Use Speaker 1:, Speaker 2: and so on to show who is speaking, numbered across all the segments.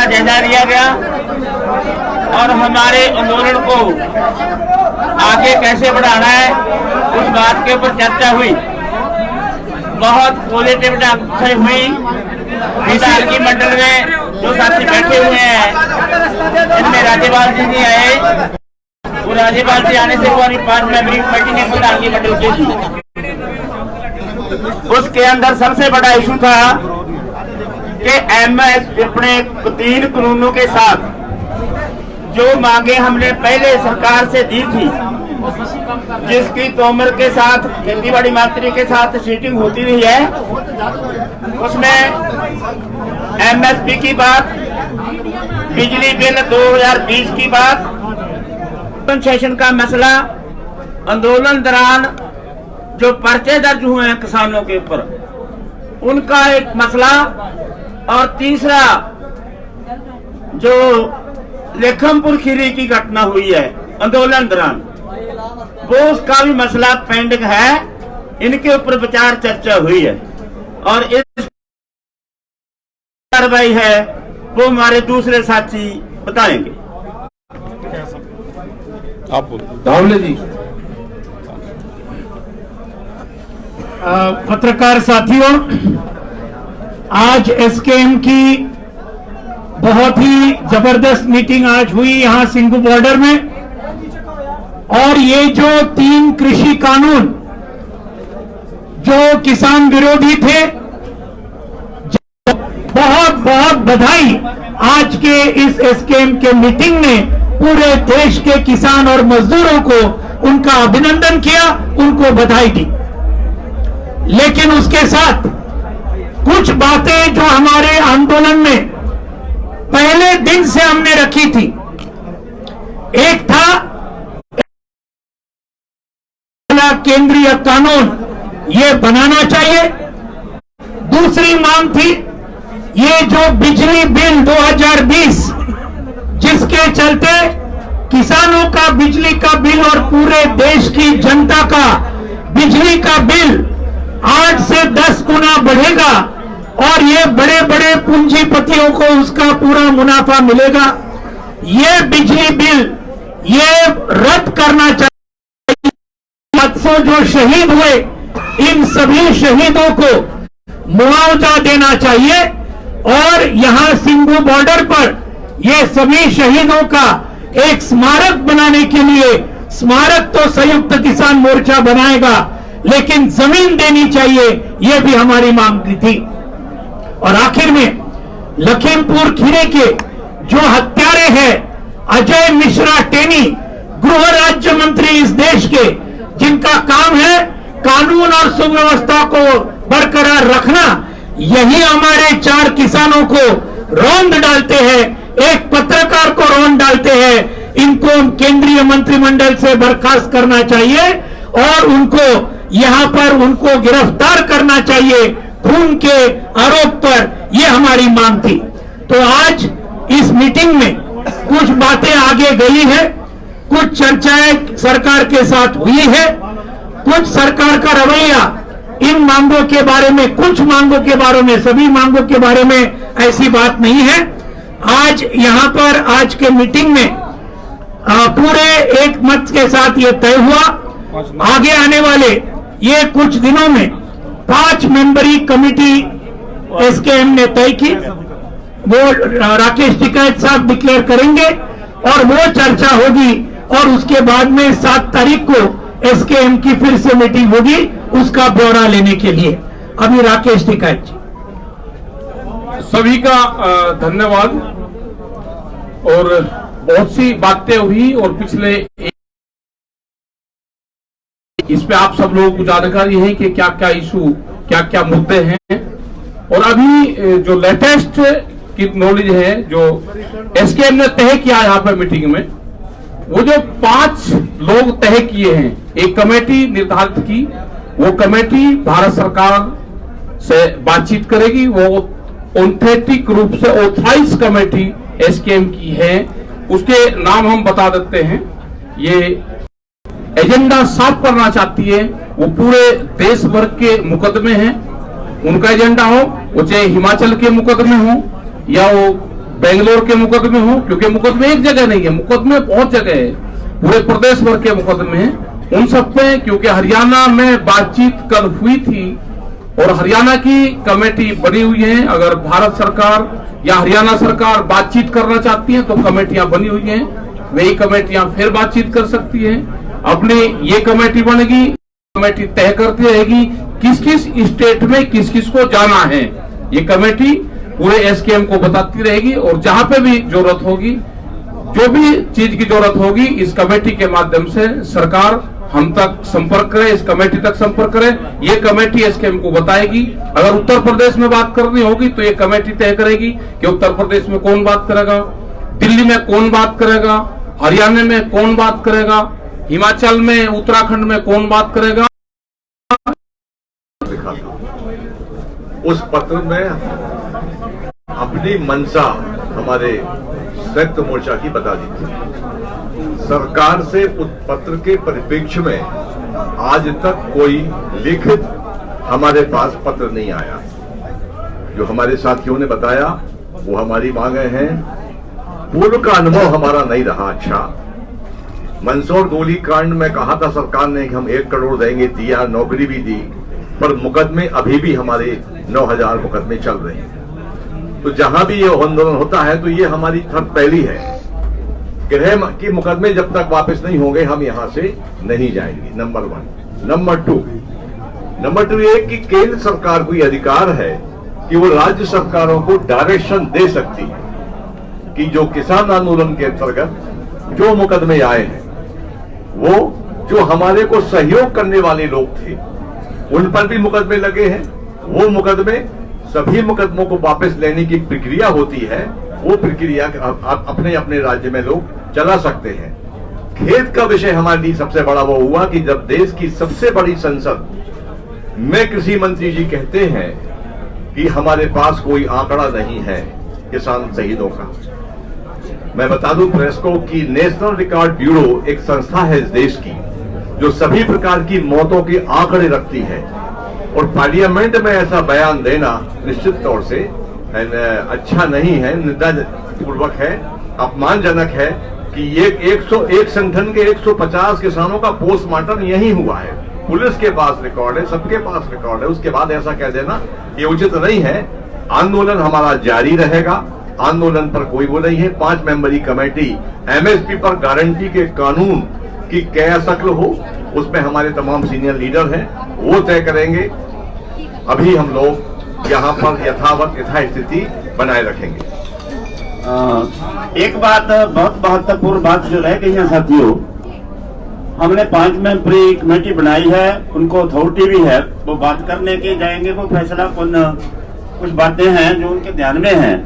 Speaker 1: का जायजा लिया गया और हमारे आंदोलन को आगे कैसे बढ़ाना है उस बात के ऊपर चर्चा हुई। बहुत पॉजिटिव ढंग से हुई। विधायकी मंडल में जो साथी बैठे हुए हैं इनमें राज्यपाल जी नहीं आए, वो राज्यपाल जी आने से वो 5 मेंबरी कमेटी ने विधायकी मंडल की थी। उसके अंदर सबसे बड़ा इशू था कि एमएस अपने 3 कानूनों के साथ जो मांगे हमने पहले सरकार से दी थी, जिसकी तोमर के साथ खेतीबाड़ी मंत्री के साथ सीटिंग होती रही है, उसमें एमएसपी की बात, बिजली बिल 2020 की बात, कंसेशन का मसला, आंदोलन दौरान जो पर्चे दर्ज हुए हैं किसानों के ऊपर उनका एक मसला, और तीसरा जो लेखमपुर खीरी की घटना हुई है आंदोलन दौरान, वो उसका भी मसला पेंडिंग है। इनके ऊपर विचार चर्चा हुई है और इस कार्रवाई है वो हमारे दूसरे साथी बताएंगे।
Speaker 2: आप बोलिए जी।
Speaker 3: पत्रकार साथियों, आज एसकेएम की बहुत ही जबरदस्त मीटिंग आज हुई यहाँ सिंगू बॉर्डर में, और ये जो 3 कृषि कानून जो किसान विरोधी थे, बहुत बहुत बधाई। आज के इस एसकेएम के मीटिंग ने पूरे देश के किसान और मजदूरों को उनका अभिनंदन किया, उनको बधाई दी। लेकिन उसके साथ कुछ बातें जो हमारे आंदोलन में पहले दिन से हमने रखी थी, एक था केंद्रीय कानून ये बनाना चाहिए, दूसरी मांग थी ये जो बिजली बिल 2020 जिसके चलते किसानों का बिजली का बिल और पूरे देश की जनता का बिजली का बिल 8 से 10 गुना बढ़ेगा और ये बड़े बड़े पूंजीपतियों को उसका पूरा मुनाफा मिलेगा। ये बिजली बिल ये रद्द करना चाहिए। 700 जो शहीद हुए, इन सभी शहीदों को मुआवजा देना चाहिए और यहां सिंगू बॉर्डर पर ये सभी शहीदों का एक स्मारक बनाने के लिए, स्मारक तो संयुक्त किसान मोर्चा बनाएगा, लेकिन जमीन देनी चाहिए, यह भी हमारी मांग थी। और आखिर में लखीमपुर खीरी के जो हत्यारे हैं अजय मिश्रा टेनी, गृह राज्य मंत्री इस देश के, जिनका काम है कानून और सुव्यवस्था को बरकरार रखना, यही हमारे 4 किसानों को रौंद डालते हैं, एक पत्रकार को रौंद डालते हैं। इनको केंद्रीय मंत्रिमंडल से बर्खास्त करना चाहिए और उनको यहां पर उनको गिरफ्तार करना चाहिए खून के आरोप पर। यह हमारी मांग थी। तो आज इस मीटिंग में कुछ बातें आगे गई है, कुछ चर्चाएं सरकार के साथ हुई है, कुछ सरकार का रवैया इन मांगों के बारे में, कुछ मांगों के बारे में, सभी मांगों के बारे में ऐसी बात नहीं है। आज यहां पर आज के मीटिंग में पूरे एक मत के साथ ये तय हुआ, आगे आने वाले ये कुछ दिनों में 5 मेंबरी कमेटी एसकेएम ने तय की, वो राकेश टिकैत साहब डिक्लेयर करेंगे और वो चर्चा होगी और उसके बाद में 7 तारीख को एसकेएम की फिर से मीटिंग होगी उसका ब्यौरा लेने के लिए। अभी राकेश टिकैत जी।
Speaker 2: सभी का धन्यवाद। और बहुत सी बातें हुई और पिछले इस पे आप सब लोगों को जानकारी है कि क्या क्या इशू, क्या क्या मुद्दे हैं। और अभी जो लेटेस्ट की नॉलेज है जो एसकेएम ने तय किया यहाँ पे मीटिंग में, वो जो 5 लोग तय किए हैं, एक कमेटी निर्धारित की, वो कमेटी भारत सरकार से बातचीत करेगी। वो ऑथेंटिक रूप से ऑथराइज कमेटी एसकेएम की है, उसके नाम हम बता देते हैं। ये एजेंडा साफ करना चाहती है, वो पूरे देश भर के मुकदमे हैं, उनका एजेंडा हो, वो चाहे हिमाचल के मुकदमे हो या वो बेंगलोर के मुकदमे हो, क्योंकि मुकदमे एक जगह नहीं है, मुकदमे बहुत जगह है, पूरे प्रदेश भर के मुकदमे हैं, उन सब पे, क्योंकि हरियाणा में बातचीत कल हुई थी और हरियाणा की कमेटी बनी हुई है। अगर भारत सरकार या हरियाणा सरकार बातचीत करना चाहती है तो कमेटियां बनी हुई हैं, वही कमेटियां फिर बातचीत कर सकती हैं। अपनी ये कमेटी बनेगी, कमेटी तय करती रहेगी किस किस स्टेट में किस किस को जाना है, ये कमेटी पूरे एसकेएम को बताती रहेगी और जहां पे भी जरूरत होगी, जो भी चीज की जरूरत होगी, इस कमेटी के माध्यम से सरकार हम तक संपर्क करे, इस कमेटी तक संपर्क करे, ये कमेटी एसकेएम को बताएगी। अगर उत्तर प्रदेश में बात करनी होगी तो ये कमेटी तय करेगी कि उत्तर प्रदेश में कौन बात करेगा, दिल्ली में कौन बात करेगा, हरियाणा में कौन बात करेगा, हिमाचल में, उत्तराखंड में कौन बात करेगा।
Speaker 4: उस पत्र में अपनी मंशा हमारे संयुक्त मोर्चा की बता दी थी। सरकार से उस पत्र के परिप्रेक्ष्य में आज तक कोई लिखित हमारे पास पत्र नहीं आया। जो हमारे साथियों ने बताया वो हमारी मांगे हैं। पूर्व का अनुभव हमारा नहीं रहा अच्छा। मंदसौर गोली कांड में कहा था सरकार ने कि हम 1 करोड़ देंगे, दिया, नौकरी भी दी, पर मुकदमे अभी भी हमारे 9000 मुकदमे चल रहे हैं। तो जहां भी ये आंदोलन होता है तो ये हमारी थर्ड पहली है, गृह की मुकदमे जब तक वापस नहीं होंगे हम यहां से नहीं जाएंगे, नंबर 1। नंबर टू ये कि केंद्र सरकार को यह अधिकार है कि वो राज्य सरकारों को डायरेक्शन दे सकती है कि जो किसान आंदोलन के अंतर्गत जो मुकदमे आए हैं, वो जो हमारे को सहयोग करने वाले लोग थे उन पर भी मुकदमे लगे हैं, वो मुकदमे, सभी मुकदमों को वापस लेने की प्रक्रिया होती है, वो प्रक्रिया अपने अपने राज्य में लोग चला सकते हैं। खेद का विषय हमारे लिए सबसे बड़ा वो हुआ कि जब देश की सबसे बड़ी संसद में कृषि मंत्री जी कहते हैं कि हमारे पास कोई आंकड़ा नहीं है किसान शहीदों का। मैं बता दूं प्रेस को कि नेशनल रिकॉर्ड ब्यूरो एक संस्था है इस देश की जो सभी प्रकार की मौतों के आंकड़े रखती है, और पार्लियामेंट में ऐसा बयान देना निश्चित तौर से अच्छा नहीं है, निंदापूर्वक है, अपमानजनक है कि ये 101 संगठन के 150 किसानों का पोस्टमार्टम यही हुआ है। पुलिस के पास रिकॉर्ड है, सबके पास रिकॉर्ड है, उसके बाद ऐसा कह देना ये उचित नहीं है। आंदोलन हमारा जारी रहेगा, आंदोलन पर कोई वो नहीं है। 5 मेंबरी कमेटी एमएसपी पर गारंटी के कानून की क्या शक्ल हो, उसमें हमारे तमाम सीनियर लीडर हैं, वो तय करेंगे। अभी हम लोग यहाँ पर यथावत यथास्थिति बनाए रखेंगे।
Speaker 1: एक बात बहुत महत्वपूर्ण बात जो रह गई है साथियों, हमने 5 मेंबरी कमेटी बनाई है, उनको अथॉरिटी भी है, वो बात करने के जाएंगे, वो फैसला कुछ बातें हैं जो उनके ध्यान में हैं।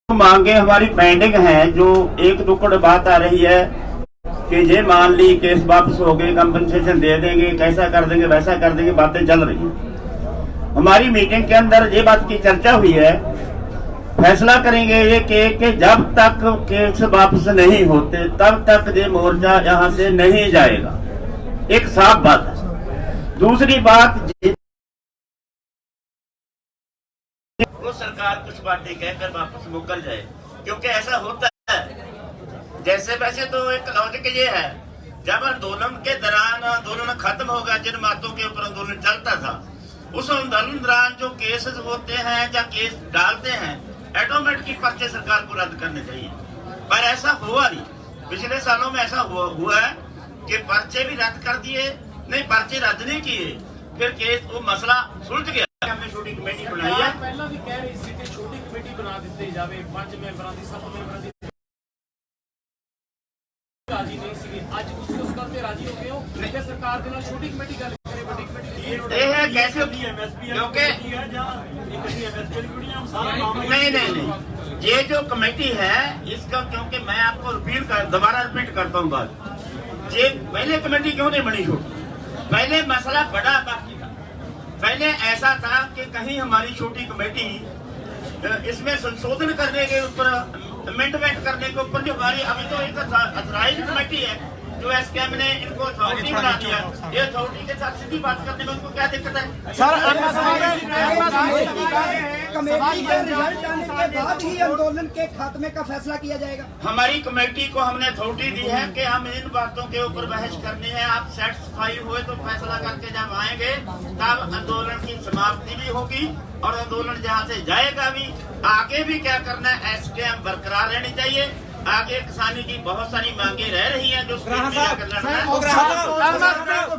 Speaker 1: मांगे हमारी पेंडिंग हैं, जो एक दुक्कड़ बात आ रही है कि ये मान ली केस वापस हो गए, कंपनसेशन दे देंगे, कैसा कर देंगे, वैसा कर देंगे, बातें चल रही हैं। हमारी मीटिंग के अंदर ये बात की चर्चा हुई है, फैसला करेंगे ये कि जब तक केस वापस नहीं होते तब तक ये मोर्चा यहाँ से नहीं जाएगा। एक साफ बात है। दूसरी बात, वो सरकार कुछ बातें कहकर वापस मुकर जाए, क्योंकि ऐसा होता है। जैसे वैसे तो एक लॉजिक ये है, जब आंदोलन के दौरान आंदोलन खत्म होगा, जिन बातों के ऊपर आंदोलन चलता था, उस आंदोलन दौरान जो केसेस होते हैं या केस डालते हैं, ऑटोमेटिक की पर्चे सरकार को रद्द करने चाहिए, पर ऐसा हुआ नहीं। पिछले सालों में ऐसा हुआ है कि पर्चे भी रद्द कर दिए, नहीं पर्चे रद्द नहीं किए, फिर केस वो मसला सुलझ गया। हमने छोटी कमेटी बनाई है,
Speaker 5: पहला भी कह रही थी कि छोटी कमेटी बना दी जाए, 5 मैंबਰਾਂ ਦੀ 7 ਮੈਂਬਰਾਂ ਦੀ राजी नहीं सी, आज उस गल ते राजी हो गए हो कि सरकार के नाल छोटी कमेटी गल करे, बड़ी कमेटी
Speaker 1: ये है कैसे, क्योंकि नहीं, ये जो कमेटी है इसका, क्योंकि मैं आपको दोबारा रिपीट करता हूँ बात, ये पहले कमेटी क्यों नहीं बनी छोटी? पहले मसला बड़ा बाकी था। पहले ऐसा था कि कहीं हमारी छोटी कमेटी इसमें संशोधन करने के ऊपर, अमेंडमेंट करने के ऊपर, जो हमारी अभी तो एक अथराइज्ड कमेटी है, जो एसकेएम ने इनको अथॉरिटी बना दिया, ये अथॉरिटी के साथ सीधी बात करने में उनको क्या दिक्कत है?
Speaker 6: सर कमेटी के रिजल्ट आने के बाद ही आंदोलन के खात्मे का फैसला किया जाएगा।
Speaker 1: हमारी कमेटी को हमने अथॉरिटी दी है कि हम इन बातों के ऊपर बहस करनी है। आप सेटिस्फाई हुए तो फैसला करके जब आएंगे तब आंदोलन की समाप्ति भी होगी और आंदोलन जहाँ से जाएगा भी। आगे भी क्या करना है, एसकेएम बरकरार रहनी चाहिए। आगे किसानी की बहुत सारी मांगे रह रही हैं जो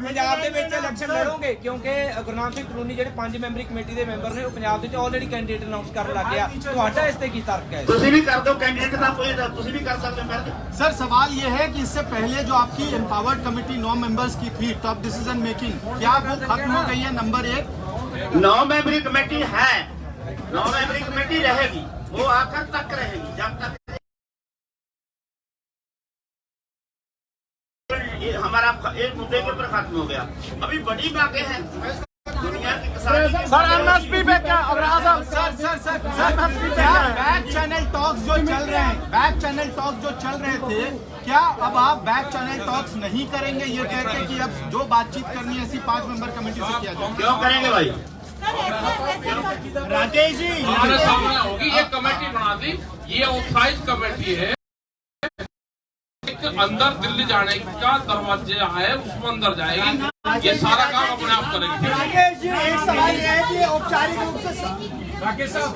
Speaker 7: ਪੰਜਾਬ ਦੇ ਵਿੱਚ ਇਲੈਕਸ਼ਨ ਲੜੋਗੇ ਕਿਉਂਕਿ ਗੁਰਨਾਮ ਸਿੰਘ ਕਲੋਨੀ ਜਿਹੜੇ 5 ਮੈਂਬਰੀ ਕਮੇਟੀ ਦੇ ਮੈਂਬਰ ਨੇ ਉਹ ਪੰਜਾਬ ਦੇ ਵਿੱਚ ਆਲਰੇਡੀ ਕੈਂਡੀਡੇਟ ਅਨਾਉਂਸ ਕਰਨ ਲੱਗ ਗਿਆ। ਤੁਹਾਡਾ ਇਸ ਤੇ ਕੀ ਤਰਕ ਹੈ?
Speaker 1: ਤੁਸੀਂ ਵੀ ਕਰ ਦਿਓ ਕੈਂਡੀਡੇਟ ਦਾ ਕੋਈ, ਤੁਸੀਂ ਵੀ ਕਰ ਸਕਦੇ ਹੋ, ਕਰ ਦਿਓ।
Speaker 8: सर सवाल ये है कि इससे पहले जो आपकी एम्पावर्ड कमेटी 9 मेंबर्स की थी, टॉप डिसीजन मेकिंग, क्या वो खत्म हो गई है? नंबर 1,
Speaker 1: 9 मेंबरी कमेटी है, 9 मेंबरी कमेटी रहेगी, वो आखिर तक रहेगी जब तक ये हमारा एक मुद्दे के ऊपर खत्म हो गया। अभी बड़ी बातें हैं दुनिया की किसानी।
Speaker 8: सर एमएसपी पे क्या बैक चैनल टॉक्स जो चल रहे हैं, बैक चैनल टॉक्स जो चल रहे थे, क्या अब आप बैक चैनल टॉक्स नहीं करेंगे ये कहते कि अब जो बातचीत करनी है ऐसी 5 मेंबर कमेटी से किया जाए?
Speaker 1: क्यों करेंगे भाई?
Speaker 8: राजेश जी
Speaker 2: हमारे सामने होगी ये कमेटी बना दी, ये ऑथराइज कमेटी है। अंदर दिल्ली जाने का दरवाजा है, उसमें अंदर जाएगी, ये सारा काम अपने आप करेंगे।
Speaker 6: राकेश जी एक सवाल ये है कि औपचारिक रूप से
Speaker 8: राकेश साहब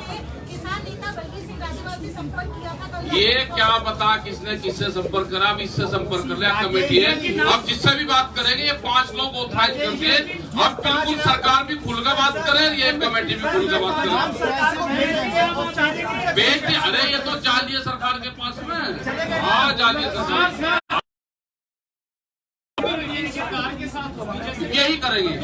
Speaker 9: किसान नेता बल्कि सिंह राजेवाल से संपर्क किया था कल।
Speaker 2: ये क्या पता किसने किससे संपर्क करा, अब इससे संपर्क कर लिया। कमेटी है, अब जिससे भी बात करेंगे ये 5 लोग ऑथराइज करके अब बिल्कुल सरकार भी खुलकर बात करे, ये कमेटी भी खुलकर बात करे। बेच दिया, अरे ये तो जाली है सरकार के पास में। हाँ जाली है सरकार, यही करेंगे।